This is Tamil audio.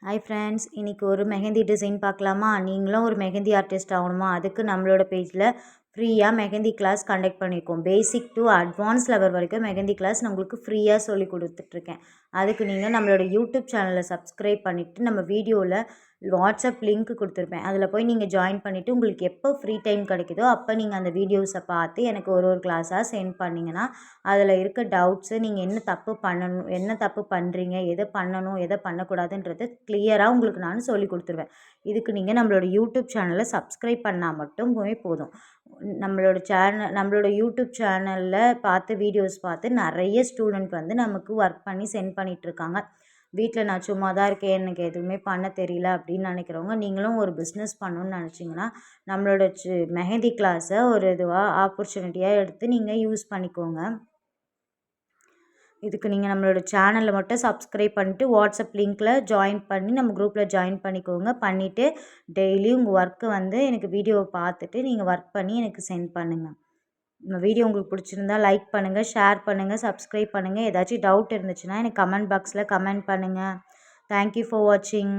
ஹாய் ஃப்ரெண்ட்ஸ், இன்றைக்கி ஒரு மெஹந்தி டிசைன் பார்க்கலாமா? நீங்களும் ஒரு மெஹந்தி ஆர்டிஸ்ட் ஆகணுமா? அதுக்கு நம்மளோட பேஜில் ஃப்ரீயாக மெஹந்தி கிளாஸ் கண்டக்ட் பண்ணியிருக்கோம். பேசிக் டு அட்வான்ஸ் லெவல் வரைக்கும் மெஹந்தி கிளாஸ் நான் உங்களுக்கு ஃப்ரீயாக சொல்லி கொடுத்துட்ருக்கேன். அதுக்கு நீங்கள் நம்மளோட யூடியூப் சேனலை சப்ஸ்கிரைப் பண்ணிவிட்டு நம்ம வீடியோவில் வாட்ஸ்அப் லிங்க் கொடுத்துருப்பேன். அதில் போய் நீங்கள் ஜாயின் பண்ணிவிட்டு உங்களுக்கு எப்போ ஃப்ரீ டைம் கிடைக்குதோ அப்போ நீங்கள் அந்த வீடியோஸை பார்த்து எனக்கு ஒரு கிளாஸாக சென்ட் பண்ணிங்கன்னா அதில் இருக்க டவுட்ஸு, நீங்கள் என்ன தப்பு பண்ணணும், என்ன தப்பு பண்ணுறீங்க, எதை பண்ணணும், எதை பண்ணக்கூடாதுன்றது கிளியராக உங்களுக்கு நான் சொல்லி கொடுத்துருவேன். இதுக்கு நீங்கள் நம்மளோட யூடியூப் சேனலை சப்ஸ்கிரைப் பண்ணால் மட்டுமே போதும். நம்மளோட யூடியூப் சேனலில் பார்த்து வீடியோஸ் பார்த்து நிறைய ஸ்டூடெண்ட் வந்து நமக்கு ஒர்க் பண்ணி சென்ட் பண்ணிகிட்ருக்காங்க. வீட்டில் நான் சும்மா தான் இருக்கேன், எனக்கு எதுவுமே பண்ண தெரியல அப்படின்னு நினைக்கிறவங்க, நீங்களும் ஒரு பிஸ்னஸ் பண்ணணுன்னு நினச்சிங்கன்னா நம்மளோட மெஹந்தி கிளாஸை ஒரு ஆப்பர்ச்சுனிட்டியாக எடுத்து நீங்கள் யூஸ் பண்ணிக்கோங்க. இதுக்கு நீங்கள் நம்மளோட சேனலில் மட்டும் சப்ஸ்கிரைப் பண்ணிட்டு வாட்ஸ்அப் லிங்க்கில் ஜாயின் பண்ணி நம்ம குரூப்பில் ஜாயின் பண்ணிக்கோங்க. பண்ணிவிட்டு டெய்லி உங்கள் ஒர்க்கு வந்து எனக்கு வீடியோவை பார்த்துட்டு நீங்கள் ஒர்க் பண்ணி எனக்கு சென்ட் பண்ணுங்கள். இந்த வீடியோ உங்களுக்கு பிடிச்சிருந்தா லைக் பண்ணுங்கள், ஷேர் பண்ணுங்கள், சப்ஸ்கிரைப் பண்ணுங்கள். ஏதாச்சும் டவுட் இருந்துச்சுன்னா எனக்கு கமெண்ட் பாக்ஸில் கமெண்ட் பண்ணுங்கள். தேங்க்யூ ஃபார் வாட்சிங்.